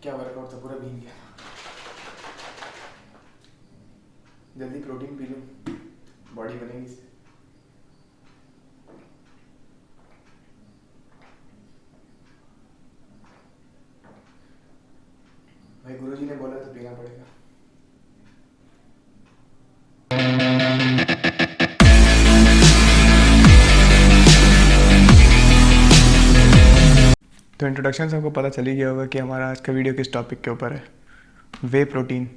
क्या वर्कआउट था, पूरा भीग गया। जल्दी प्रोटीन पी लूँ, बॉडी बनेगी इससे। भाई गुरुजी ने बोला तो पीना पड़ेगा। तो इंट्रोडक्शन से आपको पता चल ही गया होगा कि हमारा आज का वीडियो किस टॉपिक के ऊपर है। वे प्रोटीन,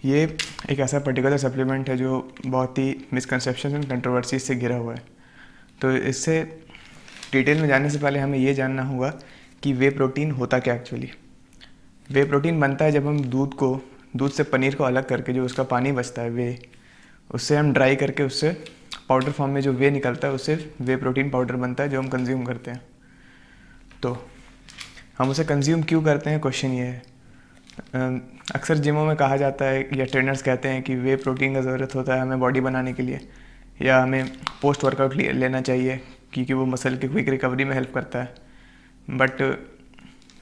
ये एक ऐसा पर्टिकुलर सप्लीमेंट है जो बहुत ही मिसकंसेप्शन एंड कंट्रोवर्सी से घिरा हुआ है। तो इससे डिटेल में जानने से पहले हमें ये जानना होगा कि वे प्रोटीन होता क्या एक्चुअली। वे प्रोटीन बनता है जब हम दूध से पनीर को अलग करके जो उसका पानी बचता है वे, उससे हम ड्राई करके उससे पाउडर फॉर्म में जो वे निकलता है उससे वे प्रोटीन पाउडर बनता है जो हम कंज्यूम करते हैं। तो हम उसे कंज्यूम क्यों करते हैं, क्वेश्चन ये है। अक्सर जिमों में कहा जाता है या ट्रेनर्स कहते हैं कि वे प्रोटीन का ज़रूरत होता है हमें बॉडी बनाने के लिए, या हमें पोस्ट वर्कआउट लेना चाहिए क्योंकि वो मसल की क्विक रिकवरी में हेल्प करता है। बट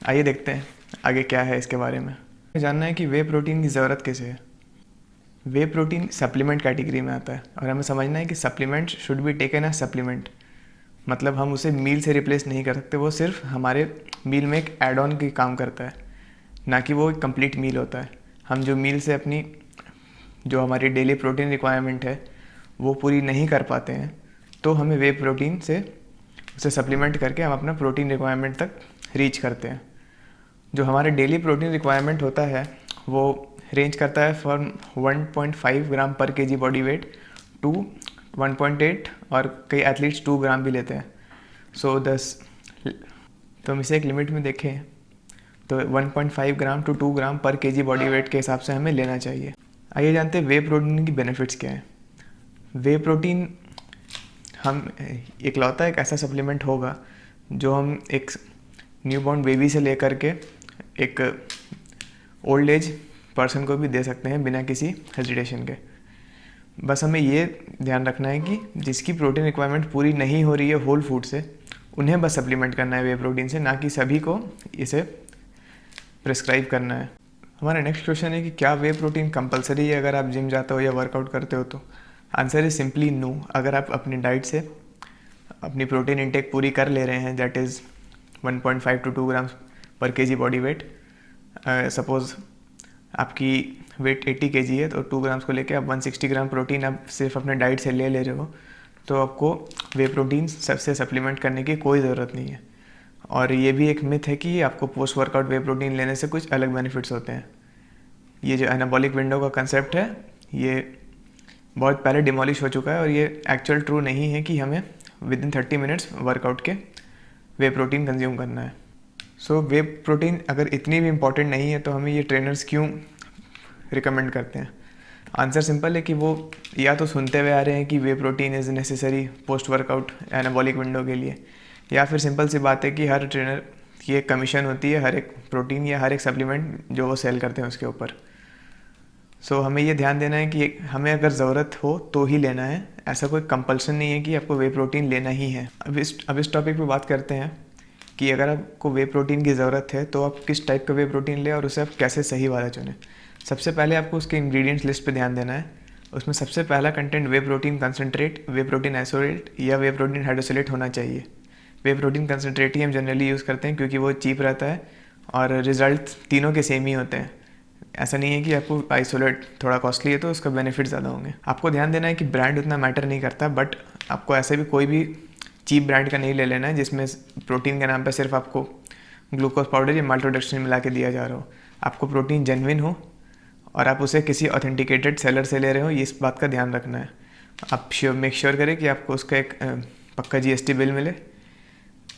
आइए देखते हैं आगे क्या है इसके बारे में। जानना है कि वे प्रोटीन की ज़रूरत कैसे है। वे प्रोटीन सप्लीमेंट कैटेगरी में आता है और हमें समझना है कि supplement should be taken as supplement, मतलब हम उसे मील से रिप्लेस नहीं कर सकते। वो सिर्फ हमारे मील में एक एड ऑन की काम करता है, ना कि वो एक कंप्लीट मील होता है। हम जो मील से अपनी जो हमारी डेली प्रोटीन रिक्वायरमेंट है वो पूरी नहीं कर पाते हैं, तो हमें वे प्रोटीन से उसे सप्लीमेंट करके हम अपना प्रोटीन रिक्वायरमेंट तक रीच करते हैं। जो हमारे डेली प्रोटीन रिक्वायरमेंट होता है वो रेंज करता है फ्रॉम 1.5 ग्राम पर केजी बॉडी वेट टू 1.8 और कई एथलीट्स 2 ग्राम भी लेते हैं। तो हम इसे एक लिमिट में देखें तो 1.5 ग्राम टू 2 ग्राम पर केजी बॉडी वेट के हिसाब से हमें लेना चाहिए। आइए जानते हैं वे प्रोटीन की बेनिफिट्स क्या हैं। वे प्रोटीन हम इकलौता एक ऐसा सप्लीमेंट होगा जो हम एक न्यूबॉर्न बेबी से लेकर के एक ओल्ड एज पर्सन को भी दे सकते हैं बिना किसी हेजिटेशन के। बस हमें ये ध्यान रखना है कि जिसकी प्रोटीन रिक्वायरमेंट पूरी नहीं हो रही है होल फूड से, उन्हें बस सप्लीमेंट करना है वे प्रोटीन से, ना कि सभी को इसे प्रिस्क्राइब करना है। हमारा नेक्स्ट क्वेश्चन है कि क्या वे प्रोटीन कंपलसरी है अगर आप जिम जाते हो या वर्कआउट करते हो। तो आंसर इज सिंपली नो। अगर आप अपनी डाइट से अपनी प्रोटीन इंटेक पूरी कर ले रहे हैं, दैट इज़ 1.5 टू 2 ग्राम पर केजी बॉडी वेट, सपोज़ आपकी वेट 80 केजी है तो 2 ग्राम्स को लेके आप 160 ग्राम प्रोटीन आप सिर्फ अपने डाइट से ले रहे हो, तो आपको वे प्रोटीन सबसे सप्लीमेंट करने की कोई ज़रूरत नहीं है। और ये भी एक मिथ है कि आपको पोस्ट वर्कआउट वे प्रोटीन लेने से कुछ अलग बेनिफिट्स होते हैं। ये जो एनाबॉलिक विंडो का कंसेप्ट है ये बहुत पहले डिमोलिश हो चुका है और ये एक्चुअल ट्रू नहीं है कि हमें विद इन 30 मिनट्स वर्कआउट के वे प्रोटीन कंज्यूम करना है। सो वे प्रोटीन अगर इतनी भी इम्पॉर्टेंट नहीं है तो हमें ये ट्रेनर्स क्यों रिकमेंड करते हैं। आंसर सिंपल है कि वो या तो सुनते हुए आ रहे हैं कि whey protein is necessary post workout anabolic window के लिए, या फिर सिंपल सी बात है कि हर ट्रेनर की एक कमीशन होती है हर एक प्रोटीन या हर एक सप्लीमेंट जो वो सेल करते हैं उसके ऊपर। सो हमें ये ध्यान देना है कि हमें अगर ज़रूरत हो तो ही लेना है, ऐसा कोई कंपल्सन नहीं है कि आपको वे प्रोटीन लेना ही है। अब इस टॉपिक पे बात करते हैं कि अगर आपको वे प्रोटीन की ज़रूरत है तो आप किस टाइप का वे प्रोटीन लें और उसे आप कैसे सही वाला चुनें। सबसे पहले आपको उसके इंग्रेडिएंट्स लिस्ट पे ध्यान देना है। उसमें सबसे पहला कंटेंट वे प्रोटीन कंसनट्रेट, वे प्रोटीन आइसोलेट या वे प्रोटीन हाइड्रोसिलेट होना चाहिए। वे प्रोटीन कंसनट्रेट ही हम जनरली यूज़ करते हैं क्योंकि वो चीप रहता है और रिज़ल्ट तीनों के सेम ही होते हैं। ऐसा नहीं है कि आपको आइसोलेट थोड़ा कॉस्टली है तो उसका बेनिफिट ज़्यादा होंगे। आपको ध्यान देना है कि ब्रांड उतना मैटर नहीं करता, बट आपको ऐसे भी कोई भी चीप ब्रांड का नहीं ले लेना है जिसमें प्रोटीन के नाम पर सिर्फ आपको ग्लूकोज पाउडर या माल्टोडेक्स्ट्रिन मिला के दिया जा रहा हो। आपको प्रोटीन जेन्युइन हो और आप उसे किसी ऑथेंटिकेटेड सेलर से ले रहे हो, ये इस बात का ध्यान रखना है। आप मेक श्योर करें कि आपको उसका एक पक्का GST बिल मिले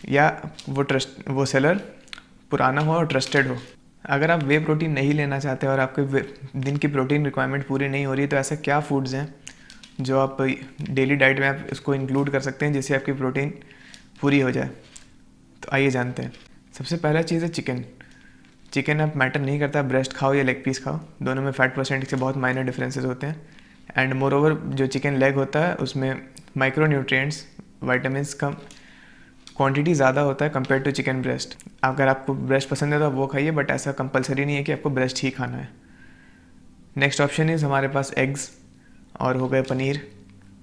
या वो सेलर पुराना हो और ट्रस्टेड हो। अगर आप वे प्रोटीन नहीं लेना चाहते और आपके दिन की प्रोटीन रिक्वायरमेंट पूरी नहीं हो रही तो ऐसे क्या फूड्स हैं जो आप डेली डाइट में आप इसको इंक्लूड कर सकते हैं जिससे आपकी प्रोटीन पूरी हो जाए। तो आइए जानते हैं। सबसे पहला चीज़ है चिकन। चिकन अब मैटर नहीं करता ब्रेस्ट खाओ या लेग पीस खाओ, दोनों में फैट परसेंट से बहुत माइनर डिफरेंसेस होते हैं। एंड मोर ओवर जो चिकन लेग होता है उसमें माइक्रो न्यूट्रिएंट्स, वाइटामिन क्वांटिटी ज़्यादा होता है कंपेयर टू चिकन ब्रेस्ट। अगर आपको ब्रेस्ट पसंद है तो आप वो खाइए, बट ऐसा कंपलसरी नहीं है कि आपको ब्रेस्ट ही खाना है। नेक्स्ट ऑप्शन इज़ हमारे पास एग्स और हो गए पनीर,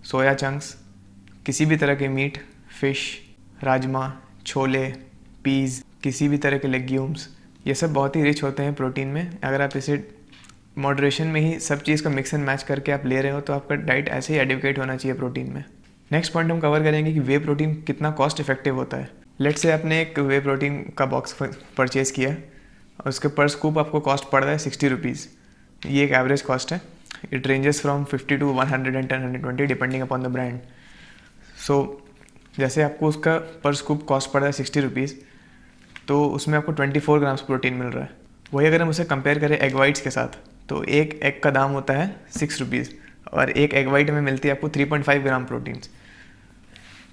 सोया चंक्स, किसी भी तरह के मीट, फिश, राजमा, छोले, पीज़, किसी भी तरह के लेग्यूम्स, ये सब बहुत ही रिच होते हैं प्रोटीन में। अगर आप इसे मॉडरेशन में ही सब चीज़ का मिक्स एंड मैच करके आप ले रहे हो तो आपका डाइट ऐसे ही एडिक्वेट होना चाहिए प्रोटीन में। नेक्स्ट पॉइंट हम कवर करेंगे कि वे प्रोटीन कितना कॉस्ट इफेक्टिव होता है। लेट्स से आपने एक वे प्रोटीन का बॉक्स परचेज़ किया और उसके पर स्कूप आपको कॉस्ट पड़ रहा है 60 रुपीज़। ये एक एवरेज कॉस्ट है। It ranges from 50 to 110, 120 depending upon the brand. So जैसे आपको उसका पर स्कूप कॉस्ट पड़ रहा है 60 रुपीज़, तो उसमें आपको 24 ग्राम्स प्रोटीन मिल रहा है। वही अगर हम उसे कंपेयर करें एग वाइट्स के साथ, तो एक एग का दाम होता है 6 रुपीज़ और एक एग वाइट में मिलती है आपको 3.5 ग्राम प्रोटीन्स।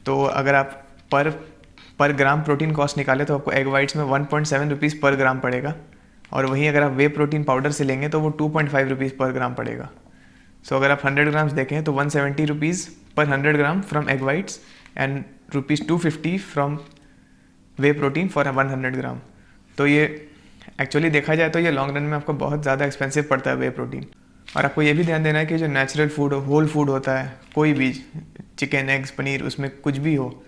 तो अगर आप पर ग्राम प्रोटीन कॉस्ट निकालें तो आपको एग वाइट्स में 1.7 रुपीज़ पर ग्राम पड़ेगा, और वहीं अगर आप वे प्रोटीन पाउडर से लेंगे तो वो 2.5 रुपीज़ पर ग्राम पड़ेगा। सो अगर आप 100 ग्राम्स देखें तो 170 रुपीज़ पर 100 gram from egg whites and ₹250 from whey protein for 100 gram. तो ये एक्चुअली देखा जाए तो ये लॉन्ग रन में आपको बहुत ज़्यादा एक्सपेंसिव पड़ता है वे प्रोटीन। और आपको ये भी ध्यान देना है कि जो नेचुरल फूड होल फूड होता है, कोई भी चिकन, एग्स, पनीर, उसमें कुछ भी हो,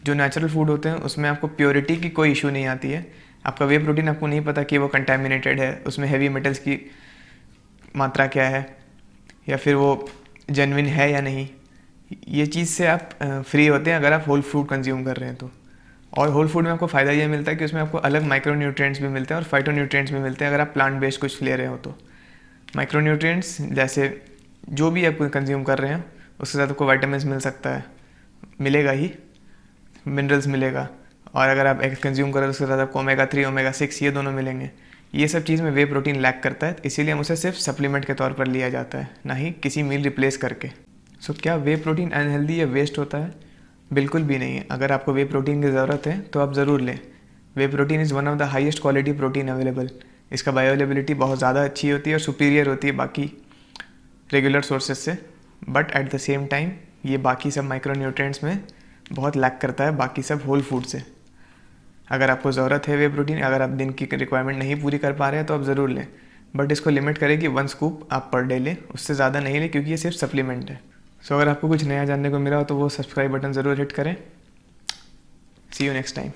जो नेचुरल फूड होते हैं उसमें आपको प्योरिटी की कोई इशू नहीं आती है। आपका वे प्रोटीन आपको नहीं पता कि वो कंटेमिनेटेड है, उसमें हैवी मेटल्स की मात्रा क्या है, या फिर वो जेन्युइन है या नहीं। ये चीज़ से आप फ्री होते हैं अगर आप होल फूड कंज्यूम कर रहे हैं तो। और होल फूड में आपको फ़ायदा ये मिलता है कि उसमें आपको अलग माइक्रो न्यूट्रिएंट्स भी मिलते हैं और फाइटो न्यूट्रिएंट्स भी मिलते हैं अगर आप प्लांट बेस्ड कुछ ले रहे हो तो। माइक्रो न्यूट्रिएंट्स जैसे जो भी आप कंज्यूम कर रहे हैं उसके साथ आपको वाइटामिन मिल सकता है, मिलेगा ही, मिनरल्स मिलेगा, और अगर आप एग्स कंज्यूम करें तो उसके साथ आपको ओमेगा 3, ओमेगा 6 ये दोनों मिलेंगे। ये सब चीज़ में वे प्रोटीन लैक करता है, इसीलिए हम उसे सिर्फ सप्लीमेंट के तौर पर लिया जाता है, ना ही किसी मील रिप्लेस करके। सो क्या वे प्रोटीन अनहेल्दी या वेस्ट होता है? बिल्कुल भी नहीं है। अगर आपको वे प्रोटीन की ज़रूरत है तो आप ज़रूर लें। Whey protein is one of the highest quality protein available. इसका बायोअवेलेबिलिटी बहुत ज़्यादा अच्छी होती है और सुपीरियर होती है बाकी रेगुलर सोर्सेज से, but at the same time ये बाकी सब माइक्रो न्यूट्रिएंट्स में बहुत लैक करता है बाकी सब होल फूड से। अगर आपको ज़रूरत है वे प्रोटीन, अगर आप दिन की रिक्वायरमेंट नहीं पूरी कर पा रहे हैं तो आप ज़रूर लें, बट इसको लिमिट करें कि 1 स्कूप आप पर डे लें, उससे ज़्यादा नहीं लें, क्योंकि ये सिर्फ सप्लीमेंट है। सो अगर आपको कुछ नया जानने को मिला हो तो वो सब्सक्राइब बटन ज़रूर हिट करें। सी यू नेक्स्ट टाइम।